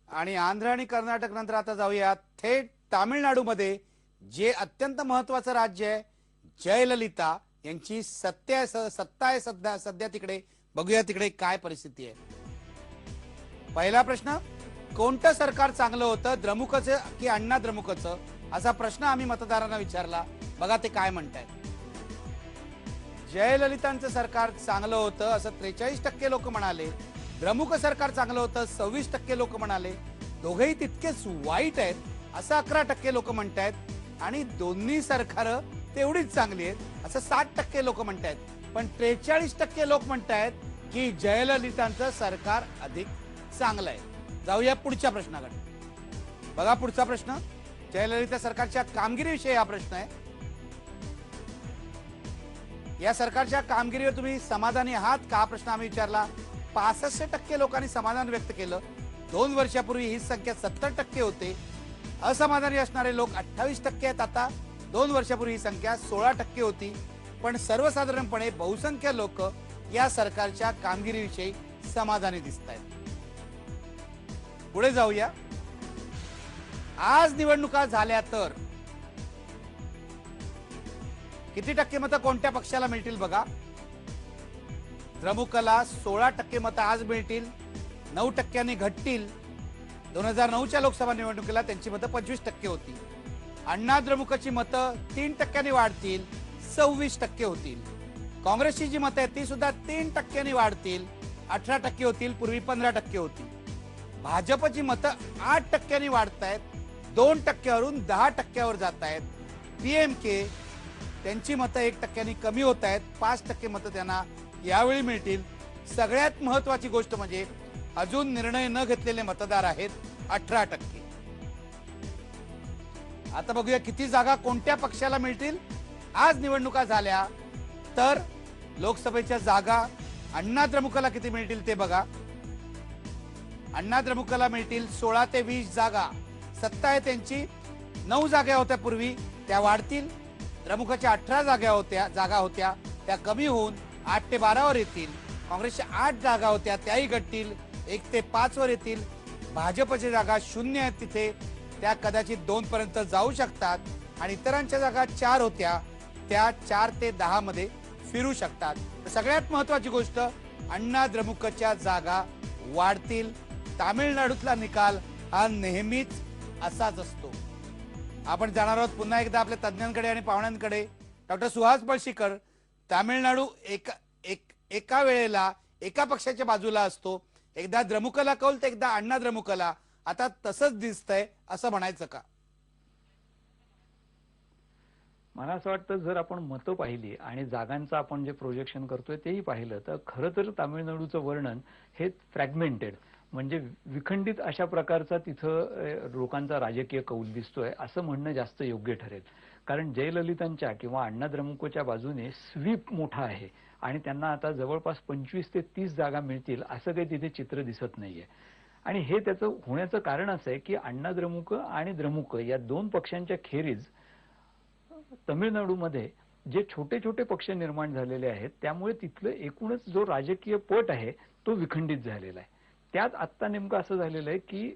आणि आंध्र आणि कर्नाटक नंतर आता जाऊया थेट तामिळनाडूमध्ये, जे अत्यंत महत्वाचं राज्य आहे. जयललिता यांची सत्ता आहे सध्या सध्या तिकडे. बघूया तिकडे काय परिस्थिती आहे. पहिला प्रश्न, कोणतं सरकार चांगलं होतं, द्रमुकचं की अण्णा द्रमुकचं, असा प्रश्न आम्ही मतदारांना विचारला. बघा ते काय म्हणतायत. जयललितांचं सरकार चांगलं होतं असं 43% लोक म्हणाले. द्रमुक सरकार चांगलं होतं 26% लोक म्हणाले. दोघेही तितकेच वाईट आहेत असं 11% लोक म्हणतायत. आणि दोन्ही सरकारं तेवढीच चांगली आहेत असं 60% लोक म्हणतायत. पण 43% लोक म्हणतायत की जयललितांचं सरकार अधिक चांगलं आहे. जाऊया पुढच्या प्रश्नाकडे. बघा पुढचा प्रश्न, जयललिता सरकारच्या कामगिरीविषयी हा प्रश्न आहे. या सरकारच्या कामगिरीवर तुम्ही समाधानी आहात का, प्रश्न आम्ही विचारला. 65% लोकांनी समाधान व्यक्त केलं. 2 वर्षापूर्वी ही संख्या 70% होते. असमाधानी असणारे लोक 28% आहेत आता. 2 वर्षापूर्वी ही संख्या 16% होती. पण सर्वसाधारणपणे बहुसंख्य लोक या सरकारच्या कामगिरीविषयी समाधानी दिसत आहेत. पुढे जाऊया. आज निवडणुका झाल्या तर किती टक्के मतं कोणत्या पक्षाला मिळतील बघा. द्रमुकला 16% मतं आज मिळतील, 9% घटतील. 2009च्या लोकसभा निवडणुकीला त्यांची मतं 25% होती. अण्णा द्रमुकची मतं 3% वाढतील, 26% होतील. काँग्रेसची जी मतं आहेत ती सुद्धा 3% वाढतील, 18% होतील, पूर्वी 15% होती. भाजपची मतं 8% वाढत आहेत, 2%वरून 10%वर जात आहेत. पीएमके त्यांची मतं 1%नी कमी होत आहेत, 5% मतं त्यांना यावेळी मिळतील. सगळ्यात महत्वाची गोष्ट म्हणजे अजून निर्णय न घेतलेले मतदार आहेत 18%. आता बघूया किती जागा कोणत्या पक्षाला मिळतील. आज निवडणुका झाल्या तर लोकसभेच्या जागा अण्णा द्रमुकला किती मिळतील ते बघा. अण्णा द्रमुकला मिळतील 16 ते 20 जागा. सत्ता आहे त्यांची. 9 जागा होत्या पूर्वी, त्या वाढतील. द्रमुकच्या 18 जागा होत्या त्या कमी होऊन 8 ते 12 वर येतील. काँग्रेसच्या 8 जागा होत्या त्याही घटतील, 1 ते 5 वर येतील. भाजपच्या जागा 0 आहेत तिथे, त्या कदाचित 2 पर्यंत जाऊ शकतात. आणि इतरांच्या जागा 4 होत्या त्या 4 ते 10 मध्ये फिरू शकतात. सगळ्यात महत्वाची गोष्ट, अण्णा द्रमुकच्या जागा वाढतील. तामिळनाडूतला निकाल हा नेहमीच असाच असतो. आपण जाणार आहोत पुन्हा एकदा आपल्या तज्ञांकडे आणि पाहुण्यांकडे. डॉक्टर सुहास पळशीकर, तामिळनाडू एका वेळेला एका पक्षाच्या बाजूला असतो. एकदा द्रमुकला कौल तर एकदा अण्णा द्रमुकला. आता तसंच दिसतंय असं म्हणायचं का? मला असं वाटतं जर आपण मतं पाहिली आणि जागांचं आपण जे प्रोजेक्शन करतोय तेही पाहिलं तर खरं तर तामिळनाडूचं वर्णन हे फ्रॅगमेंटेड म्हणजे विखंडित अशा प्रकारचा तिथं लोकांचा राजकीय कौल दिसतोय असं म्हणणं जास्त योग्य ठरेल. कारण जयललितांच्या किंवा अण्णा द्रमुकच्या बाजूने स्वीप मोठा आहे आणि त्यांना आता जवळपास 25 ते 30 जागा मिळतील असं काही तिथे चित्र दिसत नाहीये. आणि हे त्याचं होण्याचं कारण असं आहे की अण्णा द्रमुक आणि द्रमुक या 2 पक्षांच्या खेरीज तमिळनाडूमध्ये जे छोटे छोटे पक्ष निर्माण झालेले आहेत त्यामुळे तिथलं एकूणच जो राजकीय पट आहे तो विखंडित झालेला आहे. त्यात आत्ता नेमकं असं झालेलं आहे की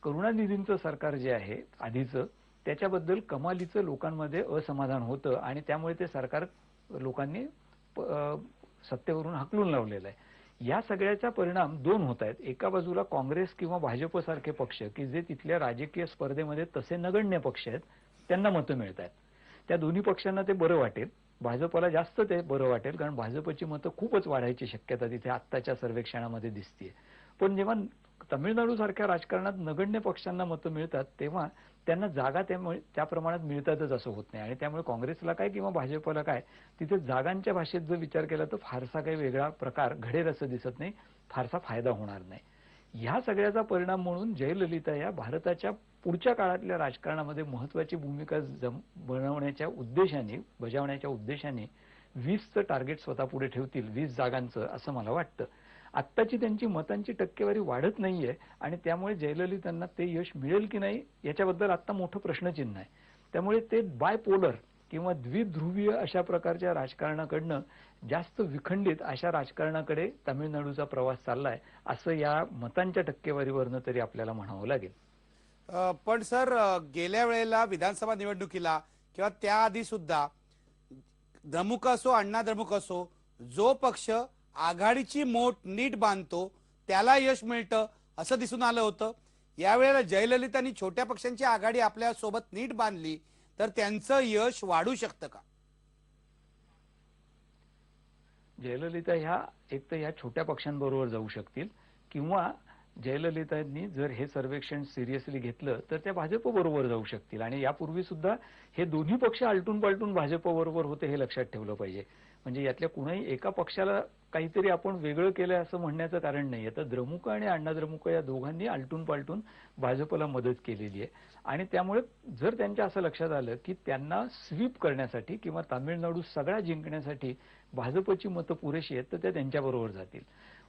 करुणानिधींचं सरकार जे आहे आधीचं त्याच्याबद्दल कमालीचं लोकांमध्ये असमाधान होतं आणि त्यामुळे ते सरकार लोकांनी सत्तेवरून हाकलून लावलेलं आहे. या सगळ्याचा परिणाम 2 होत आहेत. एका बाजूला काँग्रेस किंवा भाजप सारखे पक्ष की जे तिथल्या राजकीय स्पर्धेमध्ये तसे नगण्य पक्ष आहेत त्यांना मतं मिळत आहेत. त्या दोन्ही पक्षांना ते बरं वाटेल. भाजपला जास्त ते बरं वाटेल कारण भाजपची मतं खूपच वाढायची शक्यता तिथे आत्ताच्या सर्वेक्षणामध्ये दिसतेय. पण जेव्हा तमिळनाडू सारख्या राजकारणात नगण्य पक्षांना मतं मिळतात तेव्हा त्यांना जागा त्या प्रमाणात मिळतातच असं होत नाही. आणि त्यामुळे काँग्रेसला काय किंवा भाजपला काय तिथे जागांच्या भाषेत जर विचार केला तर फारसा काही वेगळा प्रकार घडेल असं दिसत नाही, फारसा फायदा होणार नाही. ह्या सगळ्याचा परिणाम म्हणून जयललिता या भारताच्या पुढच्या काळातल्या राजकारणामध्ये महत्वाची भूमिका बजावण्याच्या उद्देशाने 20चं टार्गेट स्वतः पुढे ठेवतील, 20 जागांचं असं मला वाटतं. आत्ताची त्यांची मतांची टक्केवारी वाढत नाहीये आणि त्यामुळे जयललितांना ते यश मिळेल की नाही याच्याबद्दल आता मोठं प्रश्नचिन्ह आहे. त्यामुळे ते बायपोलर किंवा द्विध्रुवीय अशा प्रकारच्या राजकारणाकडनं जास्त विखंडित अशा राजकारणाकडे तामिळनाडूचा प्रवास चाललाय असं या मतांच्या टक्केवारीवरनं तरी आपल्याला म्हणावं लागेल. पण सर, गेल्या वेळेला विधानसभा निवडणुकीला किंवा त्याआधी सुद्धा द्रमुक असो अण्णा द्रमुक असो, जो पक्ष आघाडीची मोठ नीट बांधतो त्याला यश मिळतं असं दिसून आलं होतं. यावेळेला जयललितांनी छोट्या पक्षांची आघाडी आपल्या सोबत नीट बांधली तर त्यांचं यश वाढू शकतं का? जयललिता ह्या एक तर ह्या छोट्या पक्षांबरोबर जाऊ शकतील किंवा जयललितांनी जर हे सर्वेक्षण सिरियसली घेतलं तर त्या भाजप बरोबर जाऊ शकतील. आणि यापूर्वी सुद्धा हे दोन्ही पक्ष आलटून पालटून भाजप बरोबर होते हे लक्षात ठेवलं पाहिजे. म्हणजे यातल्या कुणाही एका पक्षाला काहीतरी आपण वेगळं केलंय असं म्हणण्याचं कारण नाहीये. तर द्रमुक आणि अण्णा द्रमुक या दोघांनी आलटून पालटून भाजपला मदत केलेली आहे. आणि त्यामुळे जर त्यांच्या असं लक्षात आलं की त्यांना स्वीप करण्यासाठी किंवा तामिळनाडू सगळा जिंकण्यासाठी भाजपची मतं पुरेशी आहेत तर त्या त्यांच्याबरोबर जातील.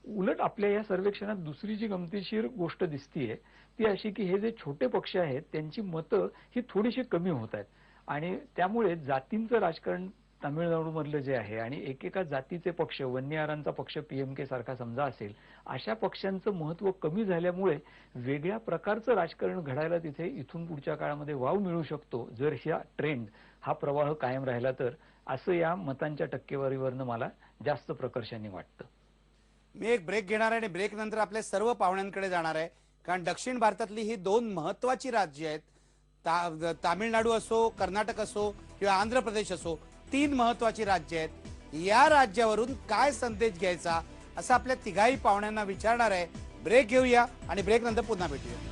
उलट आपल्या या सर्वेक्षणात दुसरी जी गमतीशीर गोष्ट दिसतीये ती अशी की हे जे छोटे पक्ष आहेत त्यांची मतं ही थोडीशी कमी होत आहेत. आणि त्यामुळे जातींचं राजकारण तामिळनाडूमधलं जे आहे आणि एकेका जातीचे पक्ष, वन्नियारांचा पक्ष पीएमके सारखा समजा असेल, अशा पक्षांचं महत्व कमी झाल्यामुळे वेगळ्या प्रकारचं राजकारण घडायला तिथे इथून पुढच्या काळामध्ये वाव मिळू शकतो जर हा ट्रेंड, हा प्रवाह कायम राहिला तर, असं या मतांच्या टक्केवारीवरनं मला जास्त प्रकर्षाने वाटतं. मी एक ब्रेक घेणार आहे आणि ब्रेक नंतर आपल्या सर्व पाहुण्यांकडे जाणार आहे. कारण दक्षिण भारतातली ही दोन महत्वाची राज्य आहेत. तामिळनाडू असो, कर्नाटक असो किंवा आंध्र प्रदेश असो, तीन महत्वाची राज्य आहेत. या राज्यावरून काय संदेश घ्यायचा असं आपल्या तिघाही पाहुण्यांना विचारणार आहे. ब्रेक घेऊया आणि ब्रेक नंतर पुन्हा भेटूया.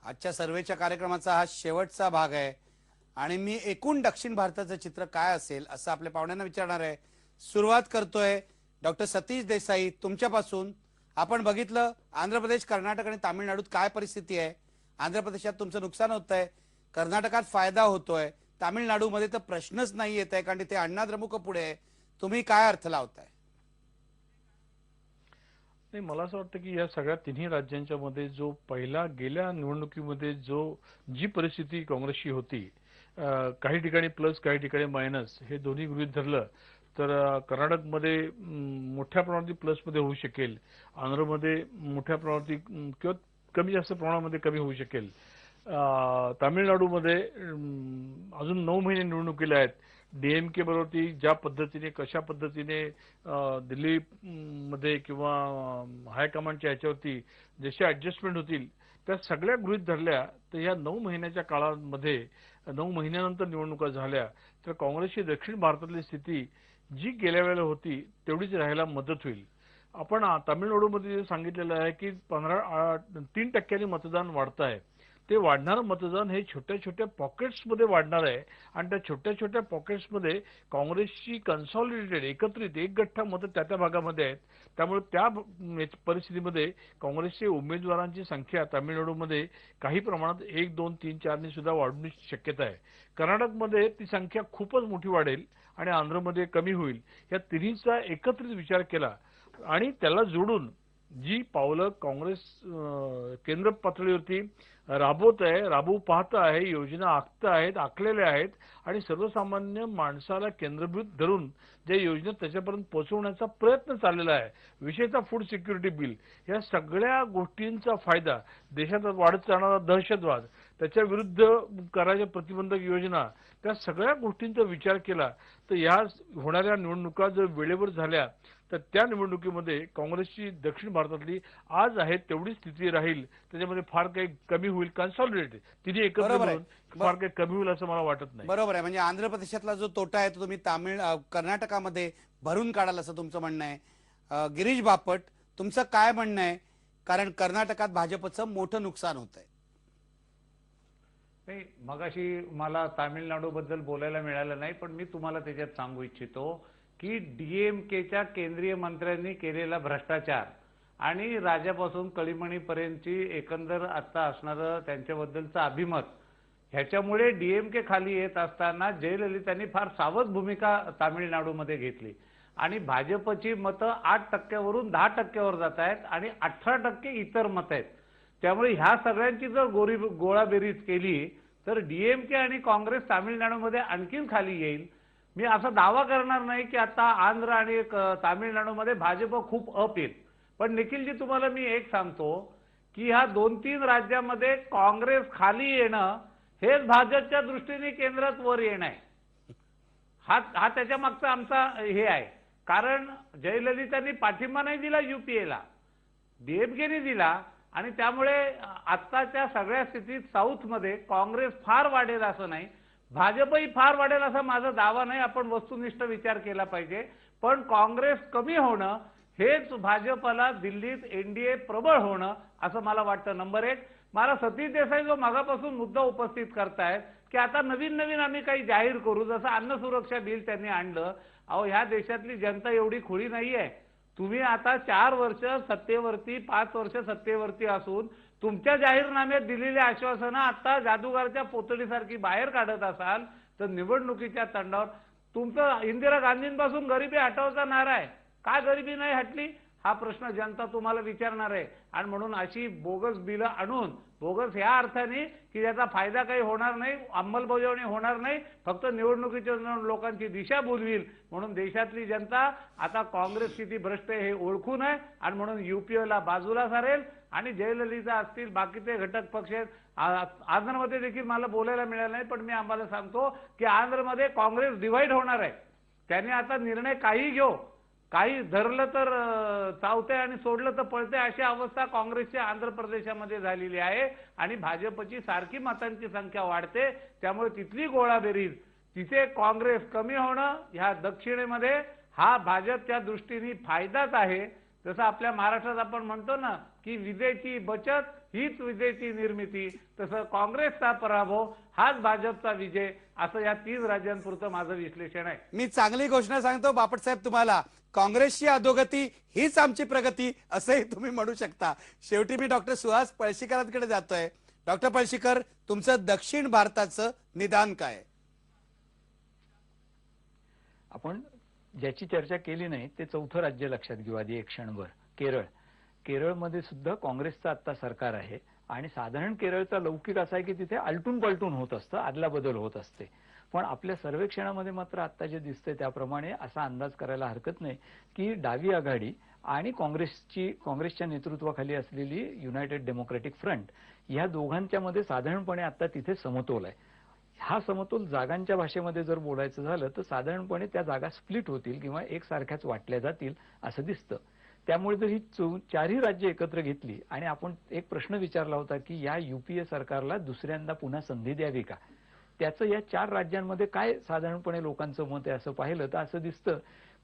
आजच्या सर्वेच्या कार्यक्रमाचा हा शेवटचा भाग आहे आणि मी एकूण दक्षिण भारताचं चित्र काय असेल असं आपल्या पाहुण्यांना विचारणार आहे. सुरुवात करतोय डॉक्टर सतीश देसाई तुमच्यापासून. आपण बघितलं आंध्र प्रदेश, कर्नाटक आणि तामिळनाडूत काय परिस्थिती आहे. आंध्र प्रदेशात तुमचं नुकसान होत आहे, कर्नाटकात फायदा होतोय, तामिळनाडूमध्ये तर प्रश्नच नाही येत आहे कारण तिथे अण्णा द्रमुक पुढे आहे. तुम्ही काय अर्थ लावताय? नाही, मला असं वाटतं की या सगळ्या तिन्ही राज्यांच्या मध्ये जो पहिला गेल्या निवडणुकीमध्ये जी परिस्थिती काँग्रेसची होती, काही ठिकाणी प्लस काही ठिकाणी मायनस, हे दोन्ही गृहीत धरलं तर कर्नाटकमध्ये मोठ्या प्रमाणात प्लस मध्ये होऊ शकेल, आंध्रमध्ये मोठ्या प्रमाणात किंवा कमी जास्त प्रमाणामध्ये कमी होऊ शकेल, तामिळनाडूमध्ये अजून 9 महिने निवडणुकीला आहेत. डीएमके बरोबर ती ज्या पद्धतीने कशा पद्धतीने दिल्ली मध्ये किंवा हायकमांडच्या ह्याच्यावरती जसे ऍडजस्टमेंट होतील त्या सगळ्या गृहीत धरल्या तर या 9 महिन्याच्या काळामध्ये, 9 महिन्यानंतर निवडणुका झाल्या तर काँग्रेसची दक्षिण भारतातली स्थिती जी गेल्या वेळेला होती तेवढीच राहायला मदत होईल. आपण तामिळनाडूमध्ये सांगितलेलं आहे की 3% मतदान वाढत आहे. ते वाढणारं मतदान हे छोट्या छोट्या पॉकेट्समध्ये वाढणार आहे आणि त्या छोट्या छोट्या पॉकेट्समध्ये काँग्रेसची कन्सॉलिडेटेड एकत्रित एक गठ्ठा मतं त्या भागामध्ये आहेत. त्यामुळे त्या परिस्थितीमध्ये काँग्रेसचे उमेदवारांची संख्या तामिळनाडूमध्ये काही प्रमाणात 1, 2, 3, 4 ने सुद्धा वाढण्याची शक्यता आहे. कर्नाटकमध्ये ती संख्या खूपच मोठी वाढेल आणि आंध्रमध्ये कमी होईल. या तिन्हीचा एकत्रित विचार केला आणि त्याला जोडून जी पावलं काँग्रेस केंद्र पातळीवरती राबवू पाहत आहे, योजना आखलेल्या आहेत आणि सर्वसामान्य माणसाला केंद्रभूत धरून ज्या योजना त्याच्यापर्यंत पोहोचवण्याचा प्रयत्न चाललेला आहे, विशेषतः फूड सिक्युरिटी बिल, या सगळ्या गोष्टींचा फायदा, देशात वाढत जाणारा दहशतवाद, त्याच्या विरुद्ध करायच्या प्रतिबंधक योजना, त्या सगळ्या गोष्टींचा विचार केला तर या होणाऱ्या निवडणुका जर वेळेवर झाल्या तर त्या निवडणुकीमध्ये काँग्रेसची दक्षिण भारतातली आज आहे तेवढी स्थिती राहील. त्याच्यामध्ये फार काही कमी होईल, कन्सॉलिडेटेड तिथे एकत्र मिळून फार काही कमी होईल असं मला वाटत नाही. बरोबर आहे. म्हणजे आंध्र प्रदेशातला जो तोटा आहे तो तुम्ही कर्नाटकामध्ये भरून काढाल असं तुमचं म्हणणं आहे. गिरीश बापट, तुमचं काय म्हणणं आहे? कारण कर्नाटकात भाजपचं मोठं नुकसान होत आहे. नाही, मगाशी मला तामिळनाडू बद्दल बोलायला मिळालं नाही, पण मी तुम्हाला त्याच्यात सांगू इच्छितो की डीएमकेच्या केंद्रीय मंत्र्यांनी केलेला भ्रष्टाचार आणि राजापासून कळीमणीपर्यंतची एकंदर आता असणारं त्यांच्याबद्दलचं अभिमत ह्याच्यामुळे डीएमके खाली येत असताना जयललितांनी फार सावध भूमिका तामिळनाडूमध्ये घेतली आणि भाजपची मतं 8% 10% जात आहेत आणि 18% इतर मत आहेत. त्यामुळे ह्या सगळ्यांची जर गोळाबेरीज केली तर डीएमके आणि काँग्रेस तामिळनाडूमध्ये आणखीन खाली येईल. मी असा दावा करणार नाही की आता आंध्र आणि तामिळनाडूमध्ये भाजप खूप अप येईल, पण निखिलजी तुम्हाला मी एक सांगतो की ह्या 2-3 राज्यामध्ये काँग्रेस खाली येणं हेच भाजपच्या दृष्टीने केंद्रात वर येणं आहे. हा त्याच्या मागचा आमचा हे आहे. कारण जयललितांनी पाठिंबा नाही दिला युपीएला, डीएमकेने दिला आणि त्यामुळे आत्ताच्या सगळ्या स्थितीत साऊथमध्ये काँग्रेस फार वाढेल असं नाही, भाजपही फार वाढेल असा माझा दावा नाही. आपण वस्तुनिष्ठ विचार केला पाहिजे. पण काँग्रेस कमी होणं हेच भाजपला दिल्लीत एनडीए प्रबळ होणं असं मला वाटतं. नंबर 1, मला सतीश देसाई जो मागापासून मुद्दा उपस्थित करतायत की आता नवीन आम्ही काही जाहीर करू, जसं अन्न सुरक्षा बिल त्यांनी आणलं. अहो, ह्या देशातली जनता एवढी खुळी नाहीये. तुम्ही आता 4 वर्ष सत्तेवरती, 5 वर्ष सत्तेवरती असून तुमच्या जाहीरनाम्यात दिलेली आश्वासनं आता जादूगारच्या पोतडीसारखी बाहेर काढत असाल तर निवडणुकीच्या तोंडावर तुमचं इंदिरा गांधींपासून गरिबी हटवचा नारा आहे. का गरिबी नाही हटली हा प्रश्न जनता तुम्हाला विचारणार आहे. आणि म्हणून अशी बोगस बिलं आणून, बोगस ह्या अर्थाने की त्याचा फायदा काही होणार नाही, अंमलबजावणी होणार नाही, फक्त निवडणुकीच्या लोकांची दिशा बोलवील, म्हणून देशातली जनता आता काँग्रेस किती भ्रष्ट आहे हे ओळखून आहे आणि म्हणून युपीएला बाजूला सारेल. आणि जयललिता असतील, बाकीचे घटक पक्ष आहेत. आंध्रमध्ये देखील मला बोलायला मिळालं नाही, पण मी आम्हाला सांगतो की आंध्रमध्ये काँग्रेस डिव्हाइड होणार आहे. त्याने आता निर्णय काही घेऊ, काही धरलं तर चावते आणि सोडलं तर पळते अशी अवस्था काँग्रेसच्या आंध्र प्रदेशामध्ये झालेली आहे आणि भाजपची सारखी मतांची संख्या वाढते. त्यामुळे तिथली गोळाबेरीज, तिथे काँग्रेस कमी होणं ह्या दक्षिणेमध्ये हा भाजपच्या दृष्टीने फायदाच आहे. जसं आपल्या महाराष्ट्रात आपण म्हणतो ना की विजेची बचत हीच विजेची निर्मिती, तसं काँग्रेसचा पराभव हाच भाजपचा विजय, असं या 3 राज्यांपुरतं माझं विश्लेषण आहे. मी चांगली घोषणा सांगतो बापट साहेब तुम्हाला, काँग्रेसची अधोगती हीच आमची प्रगती असंही तुम्ही म्हणू शकता. शेवटी मी डॉक्टर सुहास पळशीकरांकडे जातोय. डॉक्टर पळशीकर, तुमचं दक्षिण भारताचं निदान काय? आपण ज्याची चर्चा केली नाही ते 4थं राज्य लक्षात घेऊ आधी एक क्षणभर. केरळ. केरळमध्ये सुद्धा काँग्रेसचं आता सरकार आहे आणि साधारण केरळचा लौकिक असा आहे की तिथे आलटून पलटून होत असतं, आदला बदल होत असते. पण आपल्या सर्वेक्षणामध्ये मात्र आता जे दिसतंय त्याप्रमाणे असा अंदाज करायला हरकत नाही की डावी आघाडी आणि काँग्रेसच्या नेतृत्वाखाली असलेली युनायटेड डेमोक्रेटिक फ्रंट या दोघांच्या मध्ये साधारणपणे आता तिथे समतोल आहे. हा समतोल जागांच्या भाषेमध्ये जर बोलायचं झालं तर साधारणपणे त्या जागा स्प्लिट होतील किंवा एकसारख्याच वाटल्या जातील असं दिसतं. त्यामुळे जर ही 4ही राज्य एकत्र घेतली आणि आपण एक प्रश्न विचारला होता की या युपीए सरकारला दुसऱ्यांदा पुन्हा संधी द्यावी का, त्याचं या 4 राज्यांमध्ये काय साधारणपणे लोकांचं मत आहे असं पाहिलं तर असं दिसतं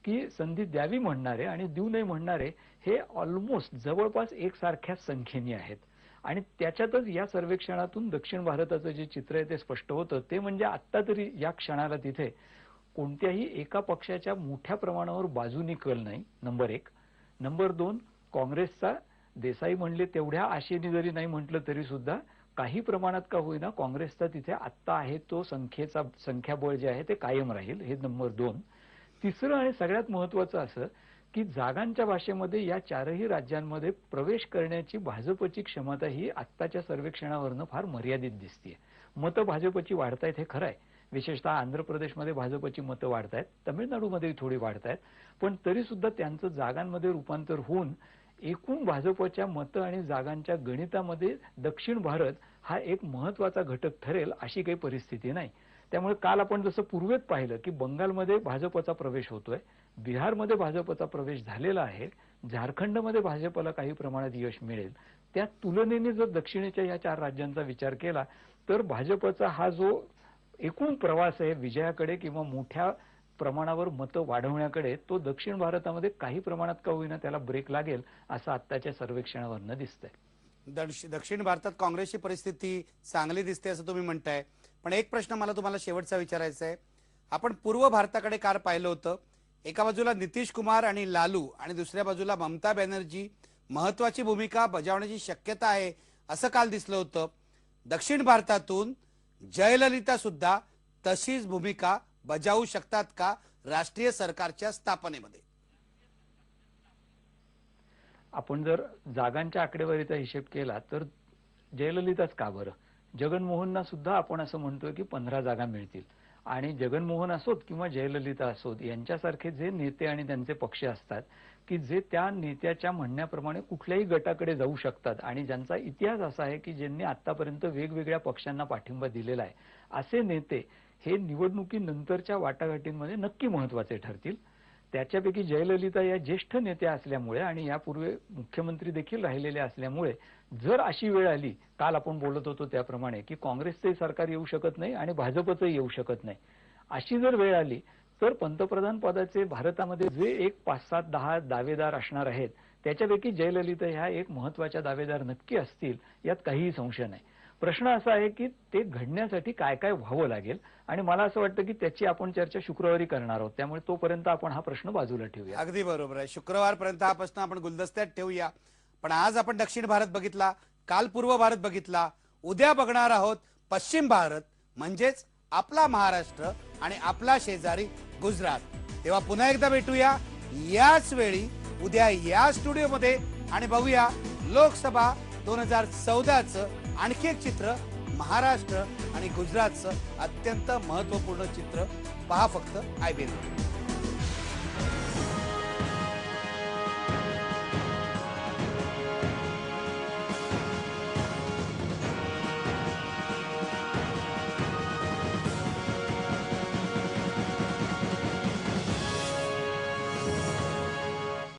की संधी द्यावी म्हणणारे आणि देऊ नये म्हणणारे हे ऑलमोस्ट जवळपास एकसारख्याच संख्येने आहेत. आणि त्याच्यातच या सर्वेक्षणातून दक्षिण भारताचं जे चित्र आहे ते स्पष्ट होतं. ते म्हणजे आत्ता तरी या क्षणाला तिथे कोणत्याही एका पक्षाच्या मोठ्या प्रमाणावर बाजूनी कल नाही, नंबर 1. नंबर 2, काँग्रेसचा देसाई म्हणले तेवढ्या आशेने जरी नाही म्हटलं तरी सुद्धा काही प्रमाणात का होईना काँग्रेसचा तिथे आत्ता आहे तो संख्याबळ जे आहे ते कायम राहील, हे नंबर 2. तिसरं आणि सगळ्यात महत्वाचं असं की जागांच्या भाषेमध्ये या 4ही राज्यांमध्ये प्रवेश करण्याची भाजपची क्षमता ही आत्ताच्या सर्वेक्षणावरनं फार मर्यादित दिसतेय. मतं भाजपची वाढतायत हे खरं आहे, विशेषतः आंध्र प्रदेशमध्ये भाजपची मतं वाढतायत, तमिळनाडूमध्ये थोडी वाढतायत, पण तरी सुद्धा त्यांचं जागांमध्ये रूपांतर होऊन एकूण भाजपच्या मतं आणि जागांच्या गणितामध्ये दक्षिण भारत हा एक महत्वाचा घटक ठरेल अशी काही परिस्थिती नाही. त्यामुळे काल आपण जसं पूर्वेत पाहिलं की बंगालमध्ये भाजपचा प्रवेश होतोय, बिहारमध्ये भाजपचा प्रवेश झालेला आहे, झारखंडमध्ये भाजपला काही प्रमाणात यश मिळेल. त्या तुलनेने जर दक्षिणेच्या या 4 राज्यांचा विचार केला तर भाजपचा हा जो एकूण प्रवास आहे विजयाकडे किंवा मोठ्या प्रमाणावर मतं वाढवण्याकडे, तो दक्षिण भारतामध्ये काही प्रमाणात का होईना त्याला ब्रेक लागेल असं आत्ताच्या सर्वेक्षणावरनं दिसतंय. दक्षिण भारतात काँग्रेसची परिस्थिती चांगली दिसते असं तुम्ही म्हणताय, पण एक प्रश्न मला तुम्हाला शेवटचा विचारायचा आहे. आपण पूर्व भारताकडे काल पाहिलं होतं, एका बाजूला नितीश कुमार आणि लालू आणि दुसऱ्या बाजूला ममता बॅनर्जी महत्वाची भूमिका बजावण्याची शक्यता आहे असं काल दिसलं होतं. दक्षिण भारतातून जयललिता सुद्धा तशीच भूमिका बजावू शकतात का राष्ट्रीय सरकारच्या स्थापनेमध्ये? आपण जर जागांच्या आकडेवारीचा हिशेब केला तर जयललिताच का बरं? जगनमोहनना सुद्धा आपण असं म्हणतोय की 15 जागा मिळतील आणि जगनमोहन असोत किंवा जयललिता असोत यांच्यासारखे जे नेते आणि त्यांचे पक्ष असतात की जे त्या नेत्याच्या म्हणण्याप्रमाणे कुठल्याही गटाकडे जाऊ शकतात आणि ज्यांचा इतिहास असा आहे की ज्यांनी आतापर्यंत वेगवेगळ्या पक्षांना पाठिंबा दिलेला आहे, असे नेते हे निवडणुकीनंतरच्या वाटाघाटींमध्ये नक्की महत्वाचे ठरतील. त्याच्यापैकी जयललिता या ज्येष्ठ नेत्या असल्यामुळे आणि यापूर्वी मुख्यमंत्री देखील राहिलेल्या असल्यामुळे जर अशी वेळ आली, काल आपण बोलत होतो त्याप्रमाणे की काँग्रेसचे सरकार येऊ शकत नाही आणि भाजपचंही येऊ शकत नाही, अशी जर वेळ आली तर पंतप्रधान पदाचे भारतामध्ये जे एक 5-7-10 दावेदार असणार आहेत त्याच्यापैकी जयललिता ह्या एक महत्वाच्या दावेदार नक्की असतील, यात काहीही संशय नाही. प्रश्न असा आहे की ते घडण्यासाठी काय काय व्हावं लागेल आणि मला असं वाटतं की त्याची आपण चर्चा शुक्रवारी करणार आहोत, त्यामुळे तोपर्यंत आपण हा प्रश्न बाजूला ठेवूया. अगदी बरोबर आहे. शुक्रवारपर्यंत हा प्रश्न आपण गुलदस्त्यात ठेवूया. पण आज आपण दक्षिण भारत बघितला, काल पूर्व भारत बघितला, उद्या बघणार आहोत पश्चिम भारत, म्हणजेच आपला महाराष्ट्र आणि आपला शेजारी गुजरात. तेव्हा पुन्हा एकदा भेटूया याच वेळी उद्या या स्टुडिओमध्ये आणि बघूया लोकसभा 2014चं आणखी एक चित्र, महाराष्ट्र आणि गुजरातचं अत्यंत महत्वपूर्ण चित्र. पहा फक्त IBN.